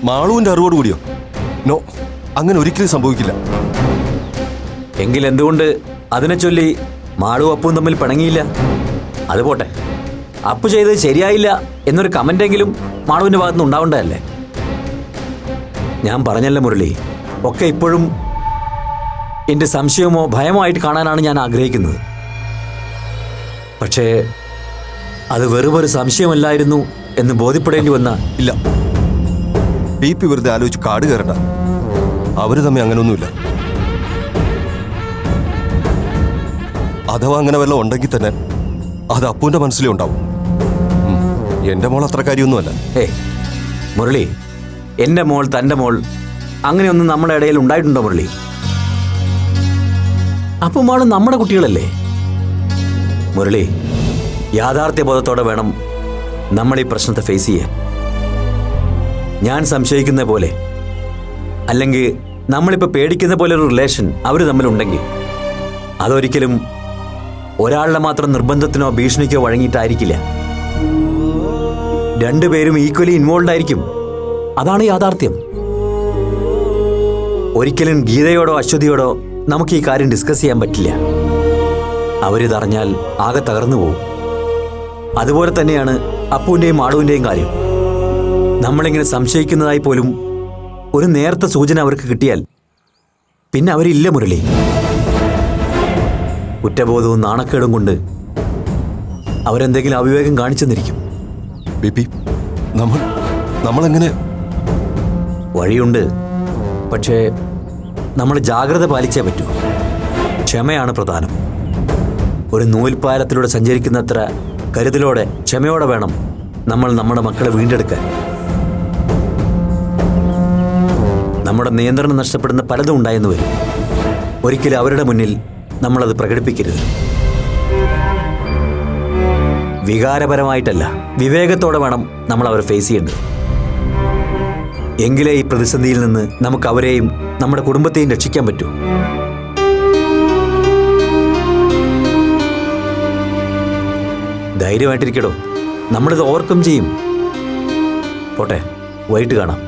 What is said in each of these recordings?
മാളുവിന്റെ അറിവോട് കൂടിയോ? നോ, അങ്ങനെ ഒരിക്കലും സംഭവിക്കില്ല. എങ്കിൽ എന്തുകൊണ്ട് അതിനെ ചൊല്ലി മാളും അപ്പും തമ്മിൽ പിണങ്ങിയില്ല? അത് പോട്ടെ, അപ്പു ചെയ്തത് ശരിയായില്ല എന്നൊരു കമന്റെങ്കിലും മാളുവിന്റെ ഭാഗത്തുനിന്ന് ഉണ്ടാവേണ്ടതല്ലേ? ഞാൻ പറഞ്ഞല്ലേ മുരളി, ഒക്കെ ഇപ്പോഴും എൻ്റെ സംശയമോ ഭയമോ ആയിട്ട് കാണാനാണ് ഞാൻ ആഗ്രഹിക്കുന്നത്. പക്ഷേ അത് വെറുമൊരു സംശയമല്ലായിരുന്നു എന്ന് ബോധ്യപ്പെടേണ്ടി വന്ന. ഇല്ല, BP വെറുതെ ആലോചിച്ച് കാട് കയറണ്ട. അവര് തമ്മിൽ അങ്ങനെയൊന്നുമില്ല. അഥവാ അങ്ങനെ വല്ലതും ഉണ്ടെങ്കിൽ തന്നെ അത് അപ്പുവിന്റെ മനസ്സിലേ ഉണ്ടാവും. എന്റെ മോൾ അത്ര കാര്യമൊന്നുമല്ല. മുരളി, എൻ്റെ മോൾ തൻ്റെ മോൾ അങ്ങനെയൊന്നും നമ്മുടെ ഇടയിൽ ഉണ്ടായിട്ടുണ്ടോ മുരളി? അപ്പം മോളും നമ്മുടെ കുട്ടികളല്ലേ മുരളി? യാഥാർത്ഥ്യബോധത്തോടെ വേണം നമ്മൾ ഈ പ്രശ്നത്തെ ഫേസ് ചെയ്യാൻ. ഞാൻ സംശയിക്കുന്ന പോലെ, അല്ലെങ്കിൽ നമ്മളിപ്പോൾ പേടിക്കുന്ന പോലെ ഒരു റിലേഷൻ അവർ തമ്മിലുണ്ടെങ്കിൽ അതൊരിക്കലും ഒരാളുടെ മാത്രം നിർബന്ധത്തിനോ ഭീഷണിക്കോ വഴങ്ങിയിട്ടായിരിക്കില്ല. രണ്ടുപേരും ഈക്വലി ഇൻവോൾവ് ആയിരിക്കും. അതാണ് യാഥാർത്ഥ്യം. ഒരിക്കലും ഗീതയോടോ അശ്വതിയോടോ നമുക്ക് ഈ കാര്യം ഡിസ്കസ് ചെയ്യാൻ പറ്റില്ല. അവരിതറിഞ്ഞാൽ ആകെ തകർന്നു പോകും. അതുപോലെ തന്നെയാണ് അപ്പുവിൻ്റെയും മാളുവിൻ്റെയും കാര്യം. നമ്മളിങ്ങനെ സംശയിക്കുന്നതായി പോലും ഒരു നേരത്തെ സൂചന അവർക്ക് കിട്ടിയാൽ പിന്നെ അവരില്ല മുരളി. കുറ്റബോധവും നാണക്കേടും കൊണ്ട് അവരെന്തെങ്കിലും അവിവേകം കാണിച്ചെന്നിരിക്കും. BP, നമ്മളെങ്ങനെ? വഴിയുണ്ട്, പക്ഷേ നമ്മൾ ജാഗ്രത പാലിച്ചേ പറ്റൂ. ക്ഷമയാണ് പ്രധാനം. ഒരു നൂൽപ്പാലത്തിലൂടെ സഞ്ചരിക്കുന്നത്ര കരുതലോടെ ക്ഷമയോടെ വേണം നമ്മൾ നമ്മുടെ മക്കളെ വീണ്ടെടുക്കാൻ. നമ്മുടെ നിയന്ത്രണം നഷ്ടപ്പെടുന്ന പലതും ഉണ്ടായെന്ന് വരും. ഒരിക്കലും അവരുടെ മുന്നിൽ നമ്മളത് പ്രകടിപ്പിക്കരുത്. വികാരപരമായിട്ടല്ല, വിവേകത്തോടെ വേണം നമ്മൾ അവരെ ഫേസ് ചെയ്യേണ്ടത്. എങ്കിലേ ഈ പ്രതിസന്ധിയിൽ നിന്ന് നമുക്ക് അവരെയും നമ്മുടെ കുടുംബത്തെയും രക്ഷിക്കാൻ പറ്റൂ. ധൈര്യമായിട്ടിരിക്കടോ, നമ്മളിത് ഓവർകം ചെയ്യും. പോട്ടെ, വൈകിട്ട് കാണാം.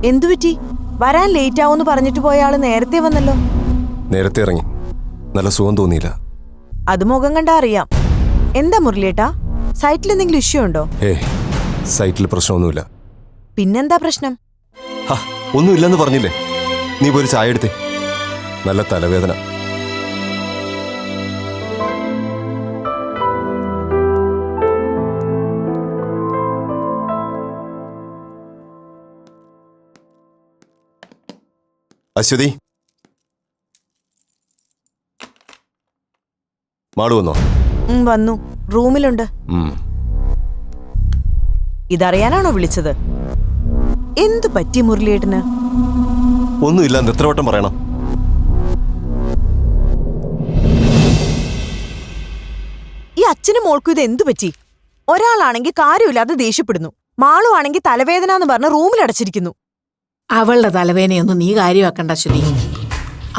എന്തുപറ്റി? വരാൻ ലേറ്റ് ആവുമെന്ന് പറഞ്ഞിട്ട് പോയ ആള് നേരത്തെ വന്നല്ലോ. നേരത്തെ ഇറങ്ങി, നല്ല സുഖം തോന്നിയില്ല. അത് മുഖം കണ്ടാ അറിയാം. എന്താ മുരളിയേട്ടാ, സൈറ്റിൽ എന്തെങ്കിലും ഇഷ്യൂ ഉണ്ടോ? സൈറ്റിൽ പ്രശ്നമൊന്നുമില്ല. പിന്നെന്താ പ്രശ്നം? ഒന്നുമില്ലെന്ന് പറഞ്ഞില്ലേ? നീ പോയി ചായ എടുത്തേ. നല്ല തലവേദന. അശ്വതി, മാളു വന്നോ? വന്നു, റൂമിലുണ്ട്. ഇതറിയാനാണോ വിളിച്ചത്? എന്തു പറ്റി മുരളിയേട്ടന്? ഒന്നുമില്ല, എത്ര വട്ടം പറയണം? ഈ അച്ഛനും മോൾക്കും ഇത് എന്തു പറ്റി? ഒരാളാണെങ്കിൽ കാര്യമില്ലാതെ ദേഷ്യപ്പെടുന്നു, മാളു ആണെങ്കിൽ തലവേദന എന്ന് പറഞ്ഞ് റൂമിലടച്ചിരിക്കുന്നു. അവളുടെ തലവേനയൊന്നും നീ കാര്യമാക്കണ്ട ശ്രുതി.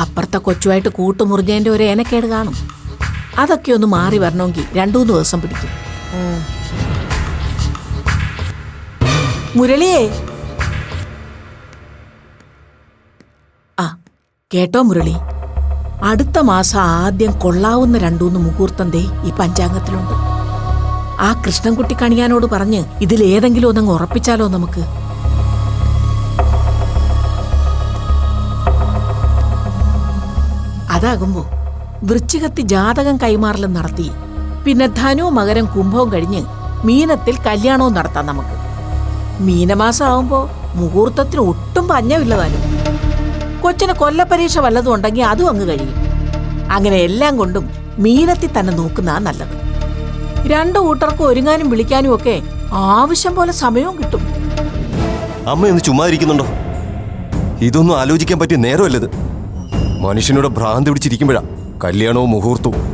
അപ്പുറത്തെ കൊച്ചുമായിട്ട് കൂട്ടുമുറിഞ്ഞതിന്റെ ഒരു ഏനക്കേട് കാണും. അതൊക്കെ ഒന്ന് മാറി വരണമെങ്കിൽ 2-3 ദിവസം പിടിക്കും. മുരളിയേ, കേട്ടോ മുരളി, അടുത്ത മാസം ആദ്യം കൊള്ളാവുന്ന 2-3 മുഹൂർത്തം ദേ ഈ പഞ്ചാംഗത്തിലുണ്ട്. ആ കൃഷ്ണൻകുട്ടി കണിയാനോട് പറഞ്ഞ് ഇതിലേതെങ്കിലും ഒന്നങ്ങ് ഉറപ്പിച്ചാലോ നമുക്ക്? അതാകുമ്പോ വൃശ്ചികത്തിൽ ജാതകം കൈമാറലും നടത്തി പിന്നെ ധനു മകരം കുംഭവും കഴിഞ്ഞ് മീനത്തിൽ കല്യാണവും നടത്താം നമുക്ക്. മീനമാസം ആവുമ്പോ മുഹൂർത്തത്തിന് ഒട്ടും പഞ്ഞമില്ലതാനും. കൊച്ചിന് കൊല്ലപ്പരീക്ഷ വല്ലതും ഉണ്ടെങ്കിൽ അതും അങ്ങ് കഴിയും. അങ്ങനെ എല്ലാം കൊണ്ടും മീനത്തിൽ തന്നെ നോക്കുന്നതാ നല്ലത്. രണ്ടു കൂട്ടർക്കും ഒരുങ്ങാനും വിളിക്കാനും ഒക്കെ ആവശ്യം പോലെ സമയവും കിട്ടും. അമ്മയൊന്ന് ചുമ്മാതിരിക്കുന്നുണ്ടോ? ഇതൊന്നും ആലോചിക്കാൻ പറ്റിയ നേരമല്ലത്. മനുഷ്യനോട് ഭ്രാന്തി പിടിച്ചിരിക്കുമ്പോഴാ കല്യാണവും മുഹൂർത്തവും.